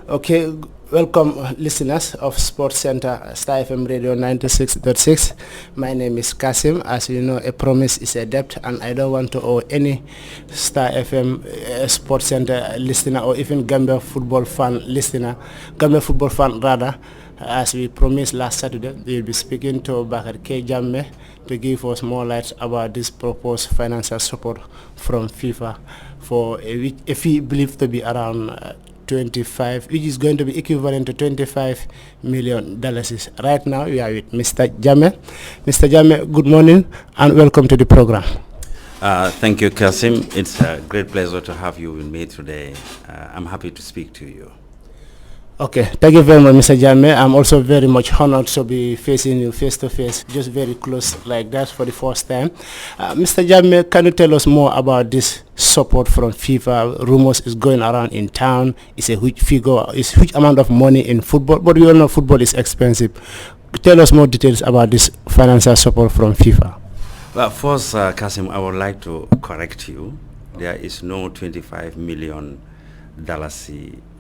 Okay, welcome listeners of Sports Center Star FM Radio 96.6. My name is Kasim. As you know, a promise is a debt, and I don't want to owe any Star FM Sports Center listener or even Gambia football fan listener, Gambia football fan rather. As we promised last Saturday, we'll be speaking to Bakary K Jammeh to give us more light about this proposed financial support from FIFA for a fee believed to be around 25, which is going to be equivalent to $25 million. Right now, we are with Mr. Jammeh. Mr. Jammeh, good morning and welcome to the program. Thank you, Kasim. It's a great pleasure to have you with me today. I'm happy to speak to you. Okay, thank you very much, Mr. Jammeh. I'm also very much honored to be facing you face to face, just very close like that for the first time. Mr. Jammeh, can you tell us more about this support from FIFA? Rumors is going around in town. It's a huge figure, it's a huge amount of money in football, but we all know football is expensive. Tell us more details about this financial support from FIFA. Well, first, Kasim, I would like to correct you. There is no $25 million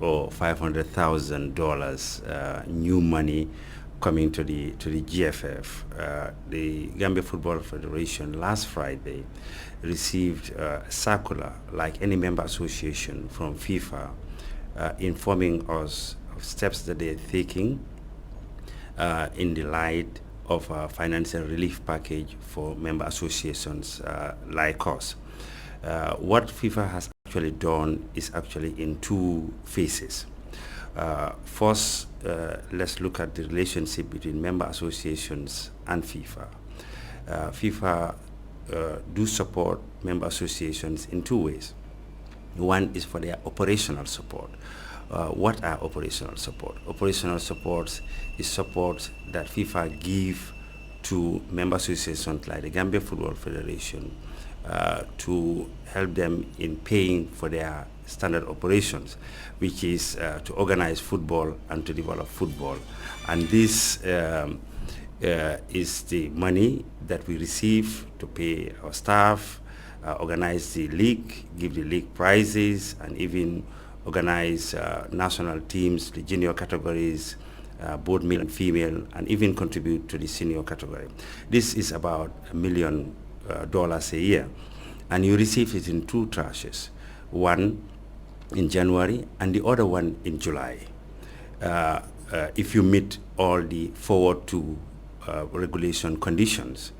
or $500,000 new money coming to the GFF. The Gambia Football Federation last Friday received a circular, like any member association from FIFA, informing us of steps that they are taking in the light of a financial relief package for member associations like us. What FIFA has actually done is actually in two phases. First, let's look at the relationship between member associations and FIFA. FIFA do support member associations in two ways. One is for their operational support. What are operational support? Operational support is support that FIFA give to member associations like the Gambia Football Federation to help them in paying for their standard operations, which is to organize football and to develop football. And this is the money that we receive to pay our staff, organize the league, give the league prizes, and even organize national teams, the junior categories, both male and female, and even contribute to the senior category. This is about $1 million a year, and you receive it in two tranches, one in January and the other one in July. If you meet all the forward to regulation conditions,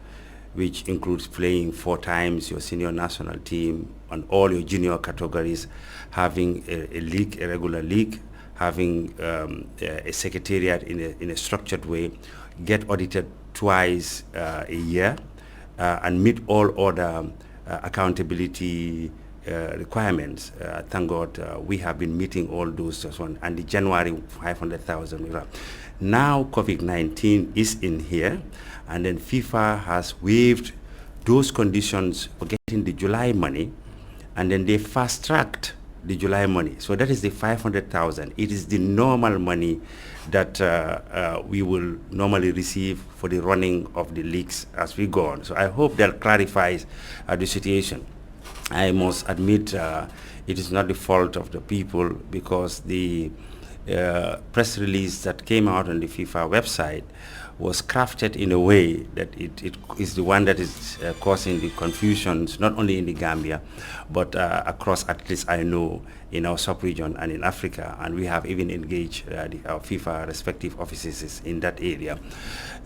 which includes playing 4 times your senior national team on all your junior categories, having a league, a regular league, having a secretariat in a structured way, get audited twice a year, and meet all other accountability requirements. Thank God we have been meeting all those as one. And the January 500,000. Now COVID-19 is in here, and then FIFA has waived those conditions for getting the July money, and then they fast-tracked the July money. So that is the 500,000. It is the normal money that we will normally receive for the running of the leagues as we go on. So I hope that clarifies the situation. I must admit it is not the fault of the people, because the press release that came out on the FIFA website was crafted in a way that it is the one that is causing the confusions, not only in the Gambia, but across, at least I know, in our sub-region and in Africa, and we have even engaged our FIFA respective offices in that area.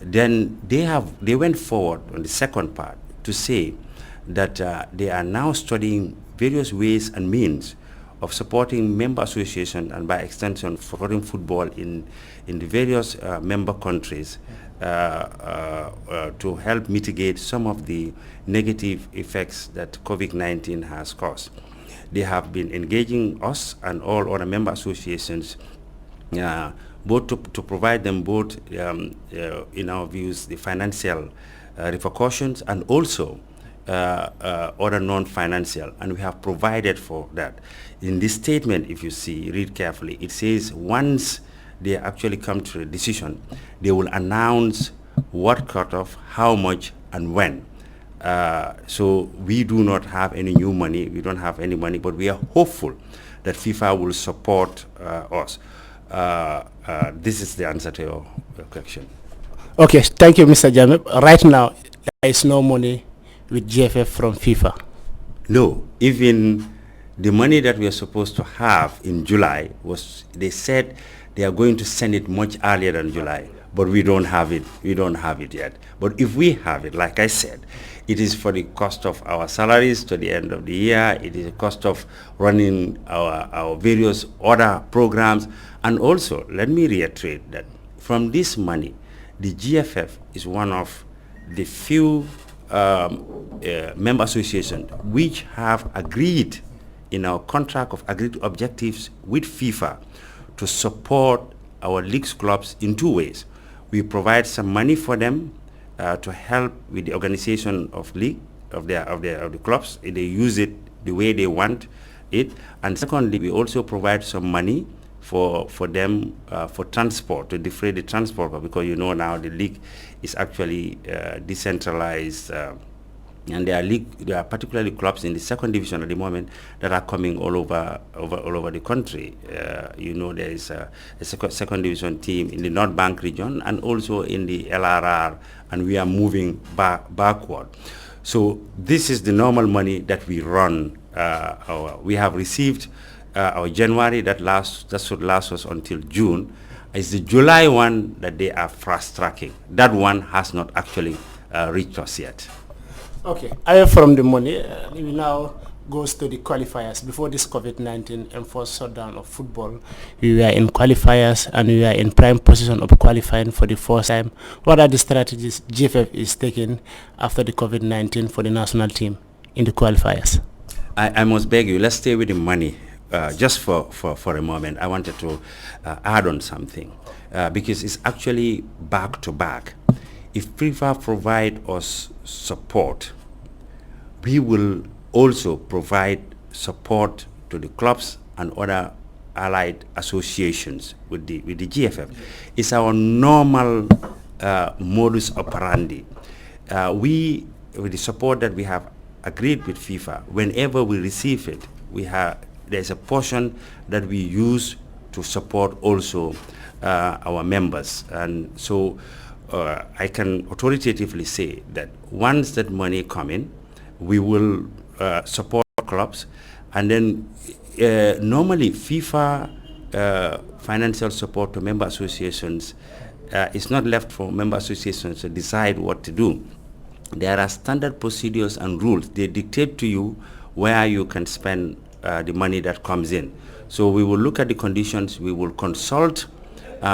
Then they went forward on the second part to say that they are now studying various ways and means of supporting member associations, and by extension supporting football in the various member countries to help mitigate some of the negative effects that COVID-19 has caused. They have been engaging us and all other member associations both to provide them both, in our views, the financial repercussions and also other non-financial, and we have provided for that. In this statement, if you see, read carefully, it says once they actually come to a decision, they will announce what cutoff, how much, and when. So we do not have any new money, we don't have any money, but we are hopeful that FIFA will support us. this is the answer to your question. Okay, thank you, Mr. Jammeh. Right now, there is no money with GFF from FIFA. No, even the money that we are supposed to have in July was, they said they are going to send it much earlier than July, but we don't have it. We don't have it yet. But if we have it, like I said, it is for the cost of our salaries to the end of the year. It is the cost of running our various other programs. And also, let me reiterate that from this money, the GFF is one of the few member associations which have agreed in our contract of agreed objectives with FIFA to support our leagues clubs in two ways. We provide some money for them to help with the organization of league of the clubs. They use it the way they want it, and secondly, we also provide some money for them for transport, to defray the transport, because you know now the league is actually decentralized. And there are particularly clubs in the second division at the moment that are coming all over the country. You know, there is a second division team in the North Bank region and also in the LRR, and we are moving backward. So this is the normal money that we run. We have received our January that should last us until June. It's the July one that they are fast tracking. That one has not actually reached us yet. Okay, away from the money, we now goes to the qualifiers. Before this COVID-19 enforced shutdown of football, we were in qualifiers and we were in prime position of qualifying for the first time. What are the strategies GFF is taking after the COVID-19 for the national team in the qualifiers? I must beg you, let's stay with the money just for a moment. I wanted to add on something because it's actually back to back. If FIFA provide us support, we will also provide support to the clubs and other allied associations with the GFF. It's our normal modus operandi. With the support that we have agreed with FIFA, whenever we receive it, there's a portion that we use to support also our members. And so I can authoritatively say that once that money come in, we will support clubs, and then normally FIFA financial support to member associations is not left for member associations to decide what to do. There are standard procedures and rules. They dictate to you where you can spend the money that comes in. So we will look at the conditions, we will consult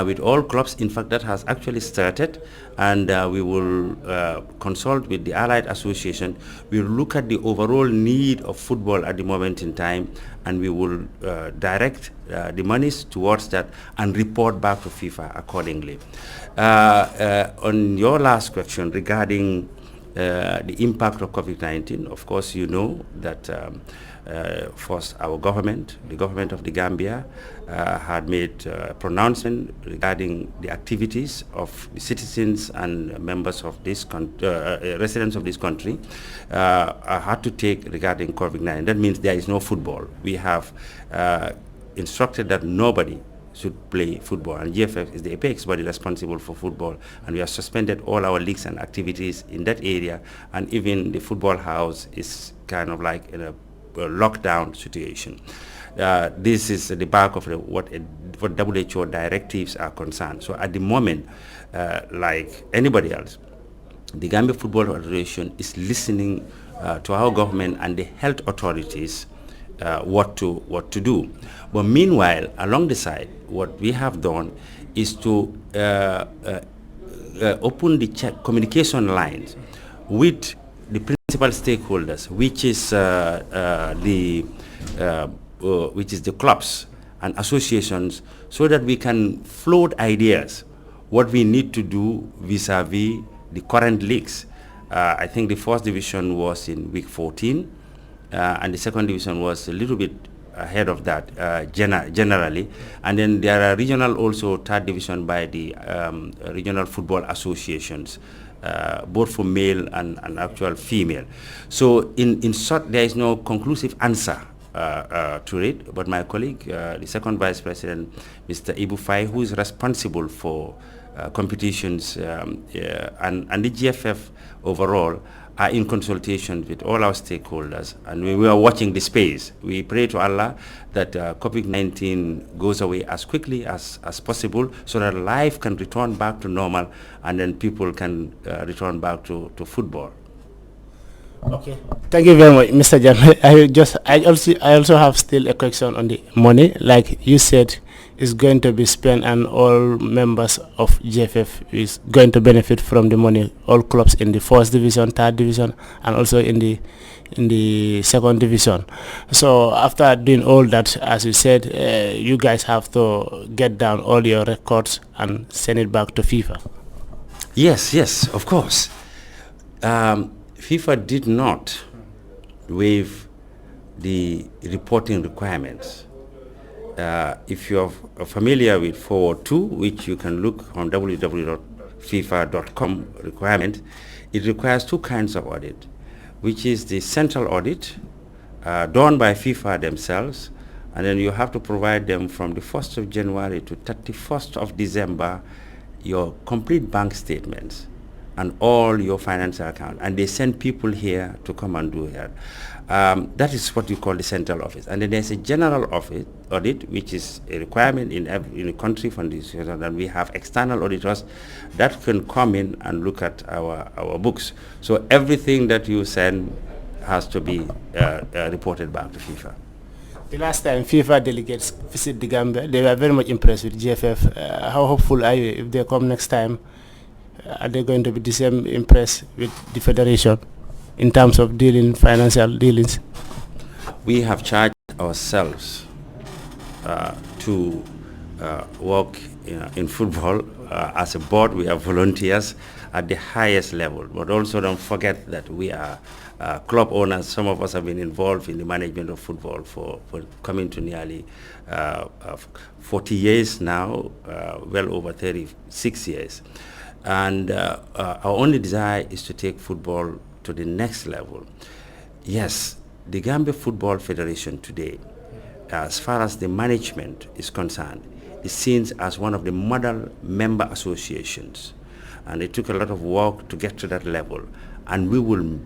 with all clubs. In fact, that has actually started, and we will consult with the allied association. We will look at the overall need of football at the moment in time, and we will direct the monies towards that and report back to FIFA accordingly. On your last question regarding the impact of COVID-19, of course, you know that first our government, the government of the Gambia, had made a pronouncement regarding the activities of the citizens and members of this residents of this country had to take regarding COVID-19. That means there is no football. We have instructed that nobody should play football, and GFF is the apex body responsible for football, and we have suspended all our leagues and activities in that area, and even the football house is kind of like in a lockdown situation. This is the back of what WHO directives are concerned. So at the moment, like anybody else, the Gambia Football Federation is listening to our government and the health authorities what to do. But meanwhile, along the side, what we have done is to open the communication lines with the principal stakeholders, which is the clubs and associations, so that we can float ideas what we need to do vis-a-vis the current leagues. I think the first division was in week 14, and the second division was a little bit ahead of that generally. And then there are regional also third division by the regional football associations, both for male and actual female. So in short, there is no conclusive answer to it, but my colleague, the second Vice President, Mr. Ibu Fai, who is responsible for competitions and the GFF overall, are in consultation with all our stakeholders, and we are watching the space. We pray to Allah that COVID-19 goes away as quickly as possible, so that life can return back to normal, and then people can return back to football. Okay, thank you very much, Mr. Jammeh. I also have still a question on the money. Like you said, it's going to be spent, and all members of GFF is going to benefit from the money. All clubs in the first division, third division, and also in the second division. So after doing all that, as you said, you guys have to get down all your records and send it back to FIFA. Yes, of course. FIFA did not waive the reporting requirements. If you're familiar with 402, which you can look on www.fifa.com requirement, it requires two kinds of audit, which is the central audit done by FIFA themselves, and then you have to provide them from the 1st of January to 31st of December your complete bank statements and all your financial account, and they send people here to come and do that. That is what you call the central office. And then there's a general audit, which is a requirement in a country from this, and we have external auditors that can come in and look at our books. So everything that you send has to be reported back to FIFA. The last time FIFA delegates visit the Gambia, they were very much impressed with GFF. How hopeful are you if they come next time? Are they going to be the same impressed with the federation in terms of financial dealings? We have charged ourselves to work in football. As a board, we are volunteers at the highest level, but also don't forget that we are club owners. Some of us have been involved in the management of football for coming to nearly 40 years now, well over 36 years. And our only desire is to take football to the next level. Yes, the Gambia Football Federation today, as far as the management is concerned, is seen as one of the model member associations. And it took a lot of work to get to that level. And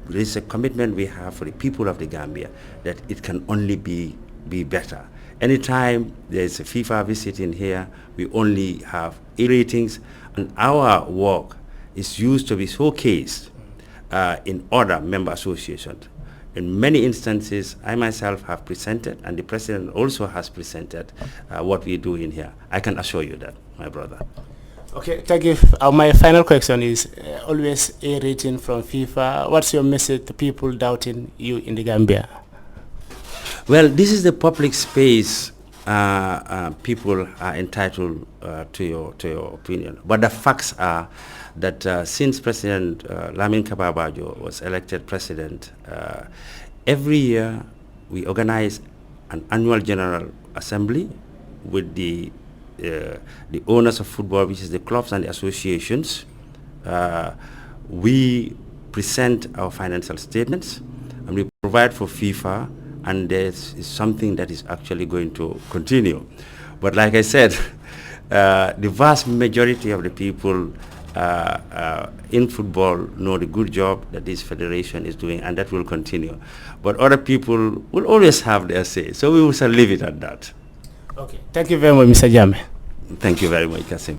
there's a commitment we have for the people of the Gambia that it can only be better. Anytime there's a FIFA visit in here, we only have A ratings, and our work is used to be showcased in other member associations. In many instances, I myself have presented, and the president also has presented what we do in here. I can assure you that, my brother. Okay, thank you. My final question is always A rating from FIFA. What's your message to people doubting you in the Gambia? Well, this is the public space. People are entitled to your opinion, but the facts are that since President Lamin Kababajo was elected president, every year we organize an annual general assembly with the owners of football, which is the clubs and the associations. We present our financial statements and we provide for FIFA, and this is something that is actually going to continue. But like I said, the vast majority of the people in football know the good job that this federation is doing, and that will continue. But other people will always have their say, so we will leave it at that. Okay, thank you very much, Mr. Jammeh. Thank you very much, Kasim.